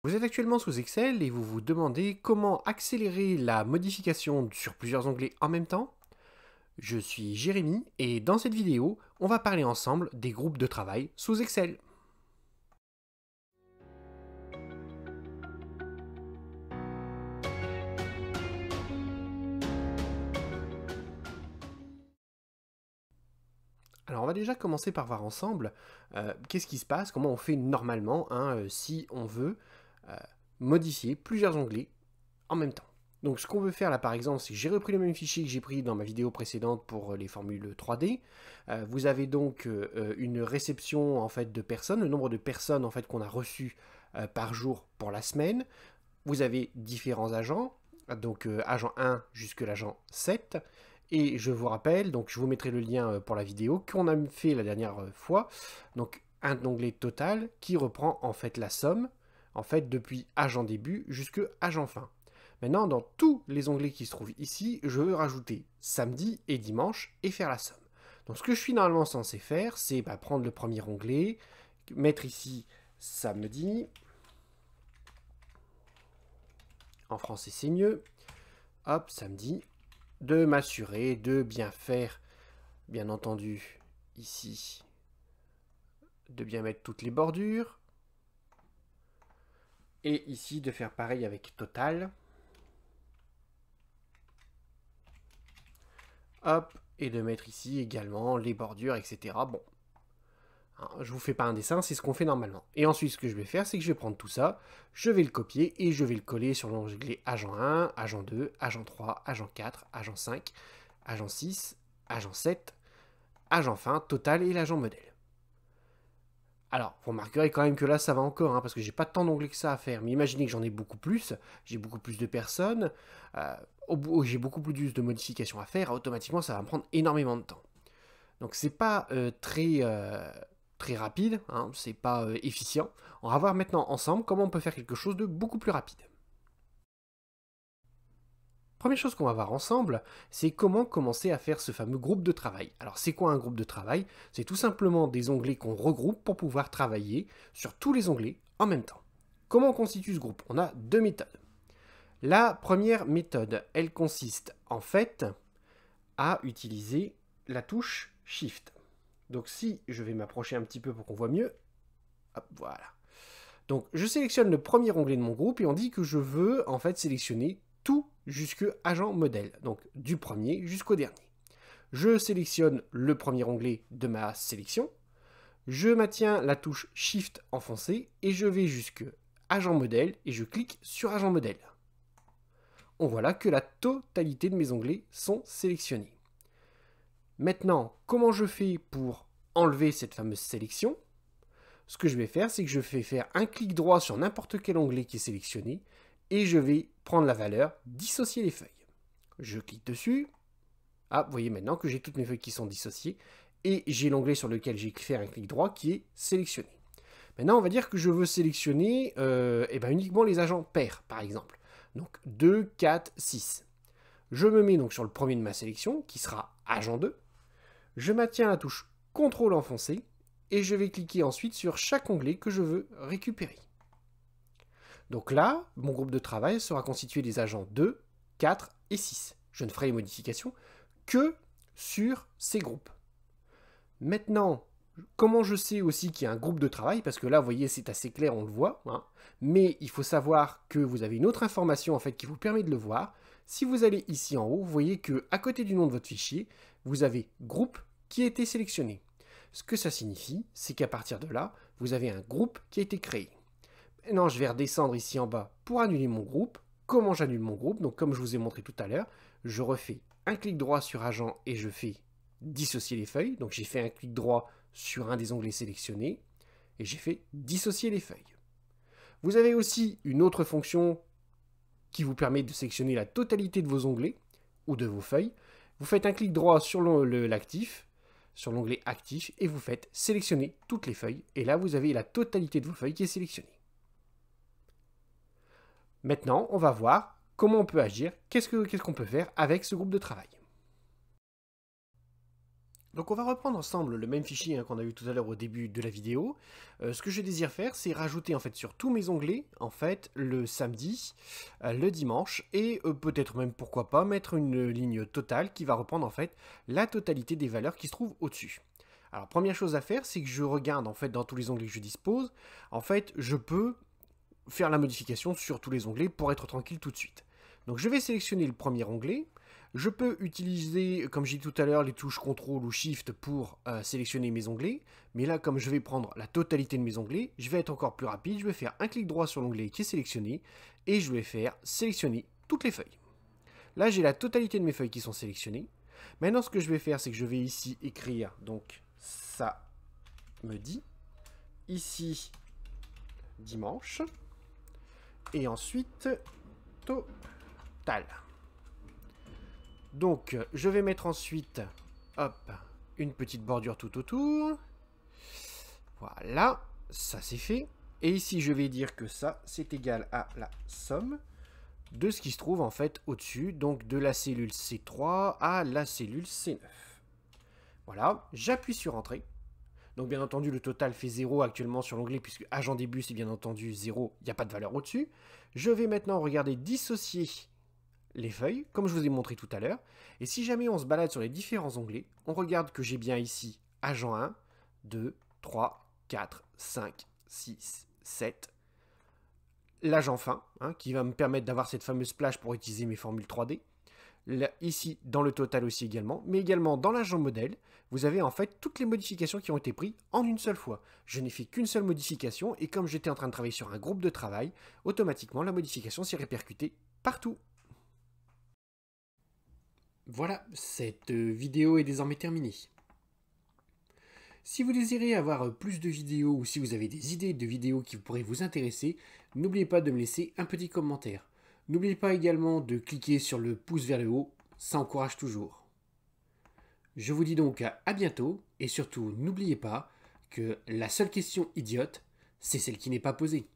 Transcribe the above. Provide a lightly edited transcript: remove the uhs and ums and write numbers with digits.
Vous êtes actuellement sous Excel et vous vous demandez comment accélérer la modification sur plusieurs onglets en même temps? Je suis Jérémy et dans cette vidéo, on va parler ensemble des groupes de travail sous Excel. Alors on va déjà commencer par voir ensemble qu'est-ce qui se passe, comment on fait normalement si on veut euh, modifier plusieurs onglets en même temps. Donc ce qu'on veut faire là par exemple, c'est que j'ai repris le même fichier que j'ai pris dans ma vidéo précédente pour les formules 3D. Vous avez donc une réception en fait de personnes, le nombre de personnes en fait qu'on a reçues par jour pour la semaine. Vous avez différents agents, donc agent 1 jusque l'agent 7. Et je vous rappelle, donc je vous mettrai le lien pour la vidéo qu'on a fait la dernière fois. Donc un onglet total qui reprend en fait la somme, en fait depuis agent début jusque agent fin. Maintenant, dans tous les onglets qui se trouvent ici, je veux rajouter samedi et dimanche et faire la somme. Donc ce que je suis normalement censé faire, c'est prendre le premier onglet, mettre ici samedi, en français c'est mieux, hop, samedi, de m'assurer de bien faire, bien entendu, ici, de bien mettre toutes les bordures, et ici de faire pareil avec total, hop, et de mettre ici également les bordures, etc. Bon, je vous fais pas un dessin, c'est ce qu'on fait normalement. Et ensuite, ce que je vais faire, c'est que je vais prendre tout ça, je vais le copier et je vais le coller sur l'onglet agent 1, agent 2, agent 3, agent 4, agent 5, agent 6, agent 7, agent fin, total et l'agent modèle. Alors, vous remarquerez quand même que là, ça va encore, parce que j'ai pas tant d'onglets que ça à faire. Mais imaginez que j'en ai beaucoup plus, j'ai beaucoup plus de personnes, j'ai beaucoup plus de modifications à faire, automatiquement, ça va me prendre énormément de temps. Donc, c'est pas très rapide, c'est pas efficient. On va voir maintenant ensemble comment on peut faire quelque chose de beaucoup plus rapide. Première chose qu'on va voir ensemble, c'est comment commencer à faire ce fameux groupe de travail. Alors c'est quoi un groupe de travail? C'est tout simplement des onglets qu'on regroupe pour pouvoir travailler sur tous les onglets en même temps. Comment on constitue ce groupe? On a deux méthodes. La première méthode, elle consiste en fait à utiliser la touche Shift. Donc si je vais m'approcher un petit peu pour qu'on voit mieux, hop, voilà. Donc je sélectionne le premier onglet de mon groupe et on dit que je veux en fait sélectionner tout jusque agent modèle, donc du premier jusqu'au dernier. Je sélectionne le premier onglet de ma sélection, je maintiens la touche Shift enfoncée et je vais jusque agent modèle et je clique sur agent modèle. On voit là que la totalité de mes onglets sont sélectionnés. Maintenant, comment je fais pour enlever cette fameuse sélection? Ce que je vais faire, c'est que je vais faire un clic droit sur n'importe quel onglet qui est sélectionné et je vais prendre la valeur dissocier les feuilles. Je clique dessus. Ah, vous voyez maintenant que j'ai toutes mes feuilles qui sont dissociées et j'ai l'onglet sur lequel j'ai fait un clic droit qui est sélectionné. Maintenant, on va dire que je veux sélectionner uniquement les agents pairs, par exemple. Donc 2, 4, 6. Je me mets donc sur le premier de ma sélection, qui sera agent 2. Je maintiens la touche CTRL enfoncée et je vais cliquer ensuite sur chaque onglet que je veux récupérer. Donc là, mon groupe de travail sera constitué des agents 2, 4 et 6. Je ne ferai les modifications que sur ces groupes. Maintenant, comment je sais aussi qu'il y a un groupe de travail? Parce que là, vous voyez, c'est assez clair, on le voit. Mais il faut savoir que vous avez une autre information en fait qui vous permet de le voir. Si vous allez ici en haut, vous voyez qu'à côté du nom de votre fichier, vous avez groupe qui a été sélectionné. Ce que ça signifie, c'est qu'à partir de là, vous avez un groupe qui a été créé. Maintenant, je vais redescendre ici en bas pour annuler mon groupe. Comment j'annule mon groupe? Donc, comme je vous ai montré tout à l'heure, je refais un clic droit sur agent et je fais dissocier les feuilles. Donc, j'ai fait un clic droit sur un des onglets sélectionnés et j'ai fait dissocier les feuilles. Vous avez aussi une autre fonction qui vous permet de sélectionner la totalité de vos onglets ou de vos feuilles. Vous faites un clic droit sur l'actif, sur l'onglet actif, et vous faites sélectionner toutes les feuilles. Et là, vous avez la totalité de vos feuilles qui est sélectionnée. Maintenant, on va voir comment on peut agir, qu'est-ce qu'on peut faire avec ce groupe de travail. Donc on va reprendre ensemble le même fichier qu'on a vu tout à l'heure au début de la vidéo. Ce que je désire faire, c'est rajouter en fait sur tous mes onglets, en fait, le samedi, le dimanche, et peut-être même pourquoi pas mettre une ligne totale qui va reprendre en fait la totalité des valeurs qui se trouvent au-dessus. Alors première chose à faire, c'est que je regarde en fait dans tous les onglets que je dispose. En fait, je peux faire la modification sur tous les onglets pour être tranquille tout de suite. Donc je vais sélectionner le premier onglet. Je peux utiliser, comme j'ai dit tout à l'heure, les touches CTRL ou SHIFT pour sélectionner mes onglets. Mais là, comme je vais prendre la totalité de mes onglets, je vais être encore plus rapide. Je vais faire un clic droit sur l'onglet qui est sélectionné et je vais faire sélectionner toutes les feuilles. Là, j'ai la totalité de mes feuilles qui sont sélectionnées. Maintenant, ce que je vais faire, c'est que je vais ici écrire, donc, ça me dit. Ici, dimanche. Et ensuite, total. Donc, je vais mettre ensuite, hop, une petite bordure tout autour. Voilà, ça c'est fait. Et ici, je vais dire que ça, c'est égal à la somme de ce qui se trouve en fait au-dessus, donc de la cellule C3 à la cellule C9. Voilà, j'appuie sur Entrée. Donc bien entendu, le total fait 0 actuellement sur l'onglet, puisque agent début, c'est bien entendu 0, il n'y a pas de valeur au-dessus. Je vais maintenant regarder dissocier les feuilles, comme je vous ai montré tout à l'heure. Et si jamais on se balade sur les différents onglets, on regarde que j'ai bien ici agent 1, 2, 3, 4, 5, 6, 7. L'agent fin, qui va me permettre d'avoir cette fameuse plage pour utiliser mes formules 3D. Là, ici, dans le total aussi également, mais également dans l'agent modèle, vous avez en fait toutes les modifications qui ont été prises en une seule fois. Je n'ai fait qu'une seule modification, et comme j'étais en train de travailler sur un groupe de travail, automatiquement la modification s'est répercutée partout. Voilà, cette vidéo est désormais terminée. Si vous désirez avoir plus de vidéos ou si vous avez des idées de vidéos qui pourraient vous intéresser, n'oubliez pas de me laisser un petit commentaire. N'oubliez pas également de cliquer sur le pouce vers le haut, ça encourage toujours. Je vous dis donc à bientôt et surtout n'oubliez pas que la seule question idiote, c'est celle qui n'est pas posée.